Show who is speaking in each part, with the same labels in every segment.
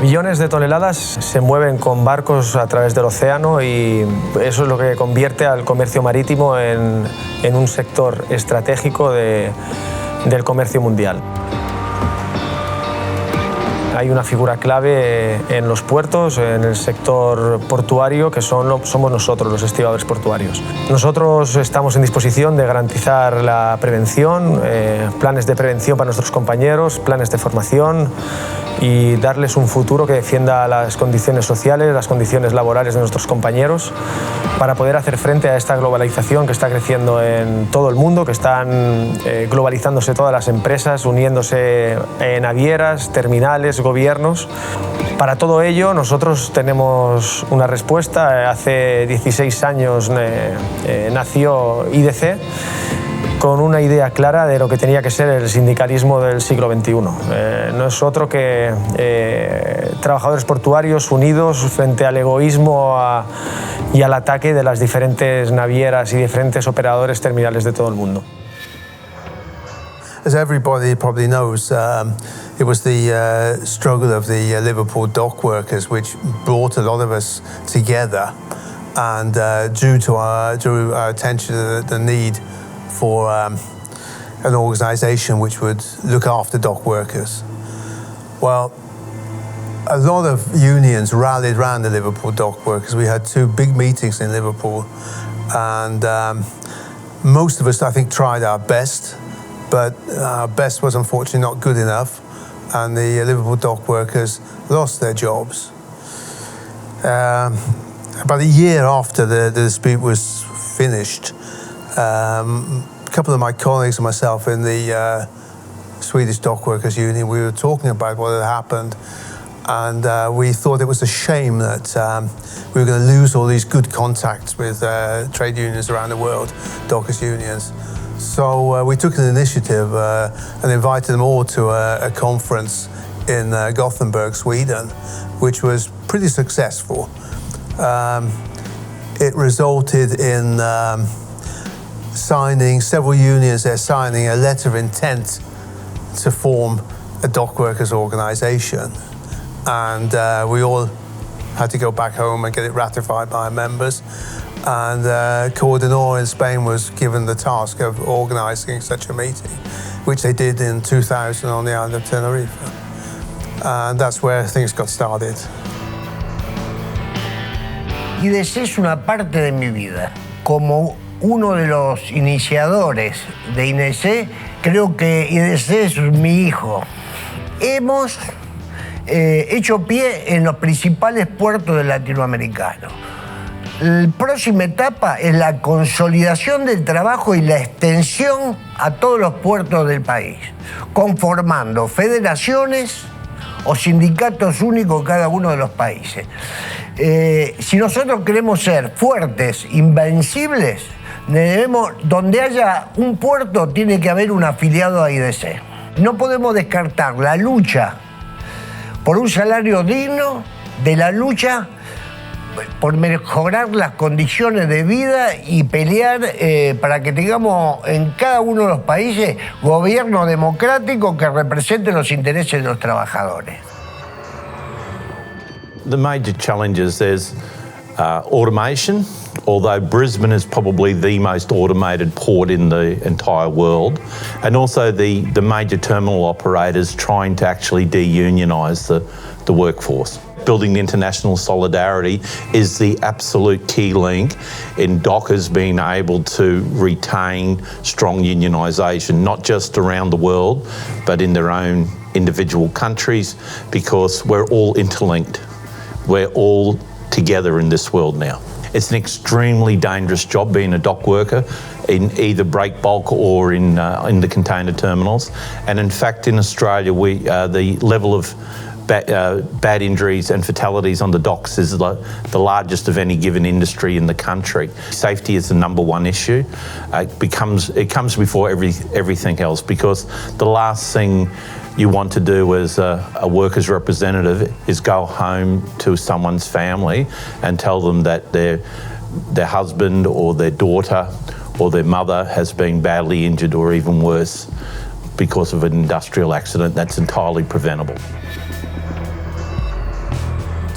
Speaker 1: Millones de toneladas se mueven con barcos a través del océano y eso es lo que convierte al comercio marítimo en un sector estratégico del comercio mundial. Hay una figura clave en los puertos, en el sector portuario, que somos nosotros, los estibadores portuarios. Nosotros estamos en disposición de garantizar la prevención, planes de prevención para nuestros compañeros, planes de formación y darles un futuro que defienda las condiciones sociales, las condiciones laborales de nuestros compañeros para poder hacer frente a esta globalización que está creciendo en todo el mundo, que están globalizándose todas las empresas, uniéndose navieras, terminales, gobiernos. Para todo ello nosotros tenemos una respuesta. Hace 16 años nació IDC con una idea clara de lo que tenía que ser el sindicalismo del siglo XXI. No es otro que trabajadores portuarios unidos frente al egoísmo y al ataque de las diferentes navieras y diferentes operadores terminales de todo el mundo.
Speaker 2: As everybody probably knows, it was the struggle of the Liverpool dockworkers which brought a lot of us together and drew our attention to the need for an organisation which would look after dock workers. Well, a lot of unions rallied around the Liverpool dock workers. We had 2 big meetings in Liverpool and most of us, I think, tried our best, but our best was unfortunately not good enough and the Liverpool dock workers lost their jobs. About a year after the dispute was finished, a couple of my colleagues and myself in the Swedish Dockworkers Union, we were talking about what had happened and we thought it was a shame that we were going to lose all these good contacts with trade unions around the world, dockers unions. So we took an initiative and invited them all to a conference in Gothenburg, Sweden, which was pretty successful. It resulted in several unions there signing a letter of intent to form a dockworkers organisation. And we all had to go back home and get it ratified by our members. And Coordinador in Spain was given the task of organising such a meeting, which they did in 2000 on the island of Tenerife. And that's where things got started.
Speaker 3: IDC es una parte de mi vida. Como uno de los iniciadores de IDC, creo que IDC es mi hijo. Hemos hecho pie en los principales puertos de latinoamericanos. La próxima etapa es la consolidación del trabajo y la extensión a todos los puertos del país, conformando federaciones o sindicatos únicos en cada uno de los países. Si nosotros queremos ser fuertes, invencibles, donde haya un puerto tiene que haber un afiliado a IDC. No podemos descartar la lucha por un salario digno de la lucha por mejorar las condiciones de vida y pelear para que tengamos en cada uno de los países gobierno democrático que represente los intereses de los trabajadores.
Speaker 4: The major challenges, there's automation, although Brisbane is probably the most automated port in the entire world, and also the major terminal operators trying to actually de-unionise the workforce. Building international solidarity is the absolute key link in dockers being able to retain strong unionisation, not just around the world, but in their own individual countries, because we're all interlinked. We're all together in this world now. It's an extremely dangerous job being a dock worker in either break bulk or in the container terminals. And in fact, in Australia, the level of bad injuries and fatalities on the docks is the largest of any given industry in the country. Safety is the #1 issue. It comes before everything else, because the last thing you want to do as a workers' representative is go home to someone's family and tell them that their husband or their daughter or their mother has been badly injured, or even worse, because of an industrial accident that's entirely preventable.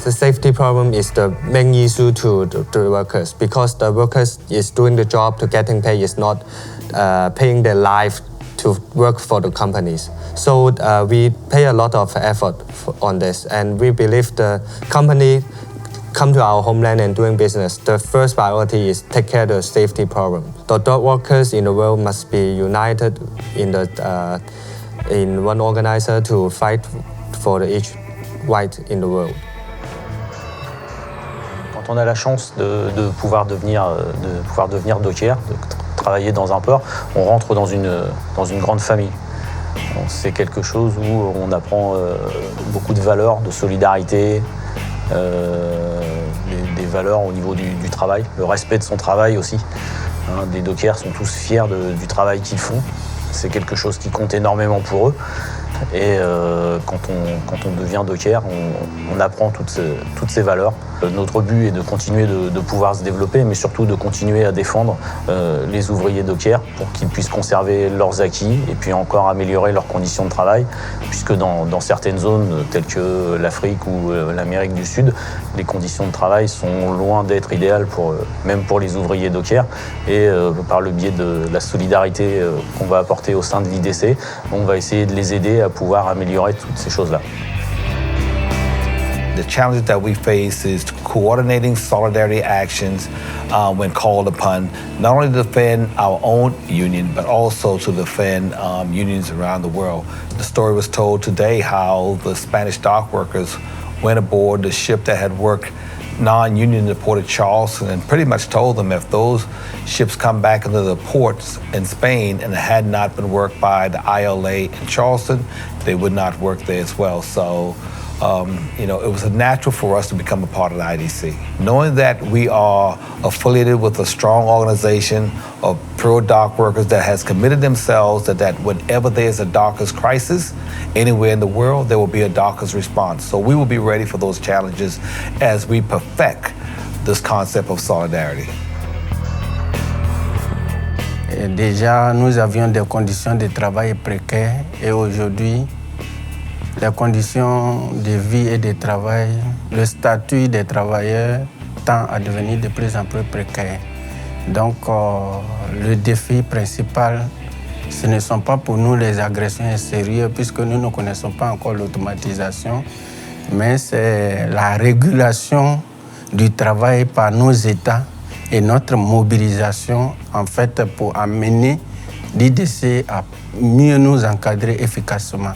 Speaker 5: the safety problem is the main issue to the workers, because the workers is doing the job to getting paid, is not paying their life to work for the companies. So we pay a lot of effort on this, and we believe the company come to our homeland and doing business, the first priority is take care of the safety problem. The dog workers in the world must be united in one organizer to fight for each right in the world.
Speaker 6: Quand on a la chance de pouvoir devenir docker, de travailler dans un port, on rentre dans une grande famille. C'est quelque chose où on apprend beaucoup de valeurs, de solidarité, des valeurs au niveau du travail, le respect de son travail aussi. Des dockers sont tous fiers du travail qu'ils font. C'est quelque chose qui compte énormément pour eux. Et quand on devient docker, on apprend toutes ces valeurs. Notre but est de continuer de pouvoir se développer, mais surtout de continuer à défendre les ouvriers dockers pour qu'ils puissent conserver leurs acquis et puis encore améliorer leurs conditions de travail, puisque dans certaines zones telles que l'Afrique ou l'Amérique du Sud, les conditions de travail sont loin d'être idéales même pour les ouvriers dockers. Et par le biais de la solidarité qu'on va apporter au sein de l'IDC, on va essayer de les aider à pouvoir améliorer toutes ces choses-là.
Speaker 7: The challenge that we face is coordinating solidarity actions when called upon, not only to defend our own union, but also to defend unions around the world. The story was told today how the Spanish dock workers went aboard the ship that had worked non-union in the port of Charleston and pretty much told them if those ships come back into the ports in Spain and it had not been worked by the ILA in Charleston, they would not work there as well. So it was natural for us to become a part of the IDC. Knowing that we are affiliated with a strong organization of pro dock workers that has committed themselves that whenever there's a dockers crisis anywhere in the world, there will be a dockers response. So we will be ready for those challenges as we perfect this concept of solidarity.
Speaker 8: Déjà, nous avions des conditions de travail précaires et aujourd'hui, les conditions de vie et de travail, le statut des travailleurs tend à devenir de plus en plus précaire. Donc, le défi principal, ce ne sont pas pour nous les agressions extérieures, puisque nous ne connaissons pas encore l'automatisation, mais c'est la régulation du travail par nos États et notre mobilisation, en fait, pour amener l'IDC à mieux nous encadrer efficacement.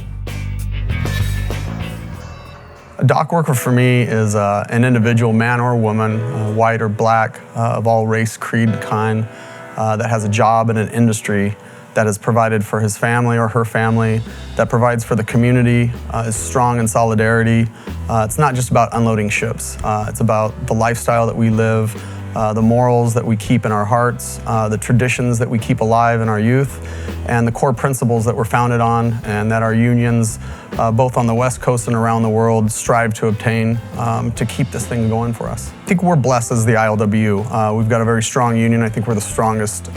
Speaker 9: A dock worker for me is an individual, man or woman, white or black, of all race, creed, kind, that has a job in an industry that is provided for his family or her family, that provides for the community, is strong in solidarity. It's not just about unloading ships. It's about the lifestyle that we live, the morals that we keep in our hearts, the traditions that we keep alive in our youth, and the core principles that we're founded on and that our unions, both on the West Coast and around the world, strive to obtain to keep this thing going for us. I think we're blessed as the ILWU. We've got a very strong union. I think we're the strongest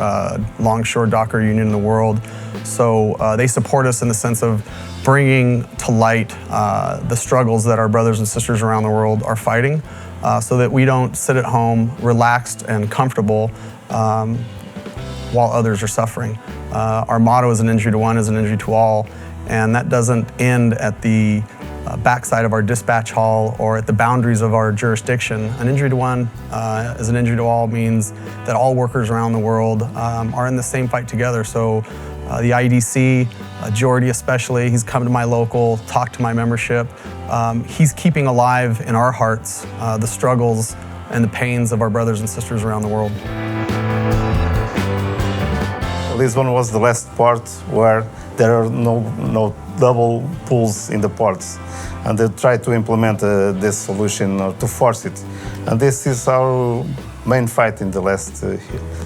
Speaker 9: longshore docker union in the world. So they support us in the sense of bringing to light the struggles that our brothers and sisters around the world are fighting, so that we don't sit at home relaxed and comfortable while others are suffering. Our motto is an injury to one is an injury to all, and that doesn't end at the backside of our dispatch hall or at the boundaries of our jurisdiction. An injury to one is an injury to all means that all workers around the world are in the same fight together. So the IDC, Jordy especially, he's come to my local, talked to my membership. He's keeping alive in our hearts the struggles and the pains of our brothers and sisters around the world.
Speaker 10: Lisbon was the last port where there are no double pools in the ports, and they try to implement this solution or to force it. And this is our main fight in the last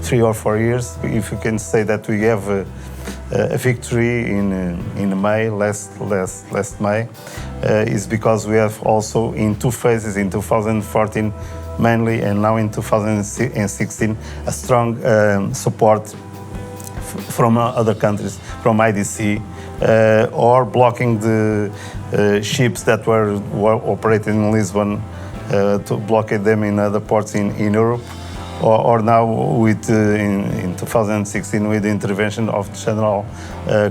Speaker 10: 3 or 4 years. If you can say that we have a victory in May, last May, is because we have also in 2 phases, in 2014 mainly, and now in 2016, a strong support from other countries, from IDC, or blocking the ships that were operating in Lisbon to blockade them in other ports in Europe, or now with in 2016 with the intervention of the general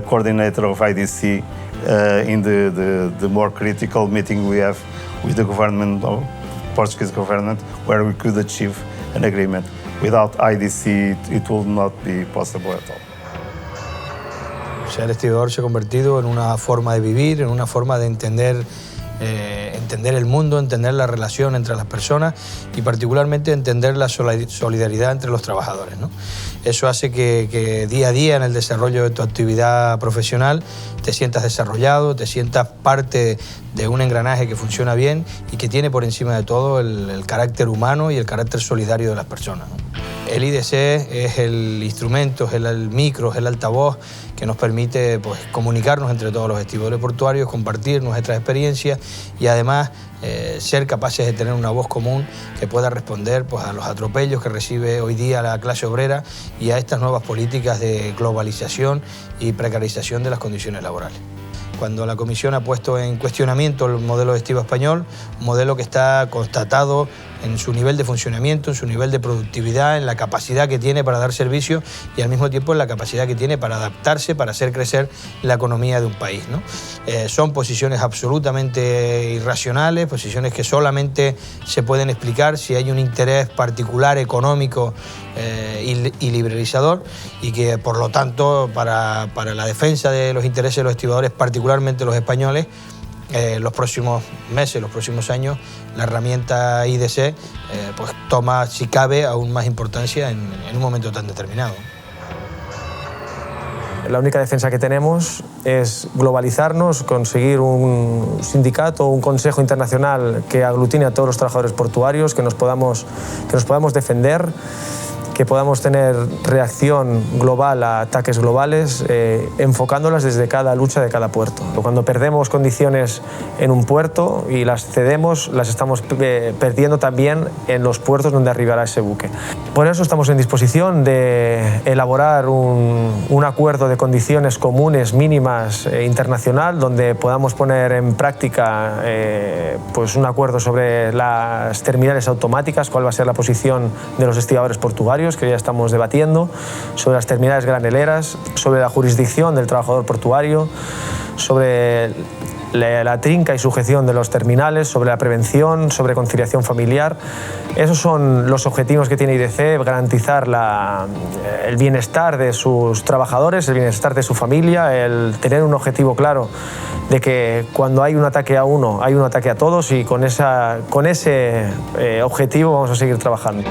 Speaker 10: coordinator of IDC in the more critical meeting we have with the government of Portuguese government, where we could achieve an agreement. Without IDC, it will not be possible at all.
Speaker 11: Ser estibador se ha convertido en una forma de vivir, en una forma de entender el mundo, entender la relación entre las personas y particularmente entender la solidaridad entre los trabajadores, ¿no? Eso hace que día a día en el desarrollo de tu actividad profesional te sientas desarrollado, te sientas parte de un engranaje que funciona bien y que tiene por encima de todo el carácter humano y el carácter solidario de las personas, ¿no? El IDC es el instrumento, es el micro, es el altavoz que nos permite pues, comunicarnos entre todos los estibadores portuarios, compartir nuestras experiencias y además ser capaces de tener una voz común que pueda responder pues, a los atropellos que recibe hoy día la clase obrera y a estas nuevas políticas de globalización y precarización de las condiciones laborales. Cuando la Comisión ha puesto en cuestionamiento el modelo de estiba español, un modelo que está constatado en su nivel de funcionamiento, en su nivel de productividad, en la capacidad que tiene para dar servicio y al mismo tiempo en la capacidad que tiene para adaptarse, para hacer crecer la economía de un país, ¿no? Son posiciones absolutamente irracionales, posiciones que solamente se pueden explicar si hay un interés particular económico y liberalizador y que por lo tanto para la defensa de los intereses de los estibadores, particularmente los españoles, los próximos meses, los próximos años, la herramienta IDC pues toma, si cabe, aún más importancia en un momento tan determinado.
Speaker 1: La única defensa que tenemos es globalizarnos, conseguir un sindicato, un consejo internacional que aglutine a todos los trabajadores portuarios, que nos podamos defender, que podamos tener reacción global a ataques globales, enfocándolas desde cada lucha de cada puerto. Cuando perdemos condiciones en un puerto y las cedemos, las estamos perdiendo también en los puertos donde arribará ese buque. Por eso estamos en disposición de elaborar un acuerdo de condiciones comunes mínimas internacional donde podamos poner en práctica pues un acuerdo sobre las terminales automáticas, cuál va a ser la posición de los estibadores portuarios, que ya estamos debatiendo, sobre las terminales graneleras, sobre la jurisdicción del trabajador portuario, sobre la trinca y sujeción de los terminales, sobre la prevención, sobre conciliación familiar. Esos son los objetivos que tiene IDC, garantizar el bienestar de sus trabajadores, el bienestar de su familia, el tener un objetivo claro de que cuando hay un ataque a uno, hay un ataque a todos y con ese objetivo vamos a seguir trabajando.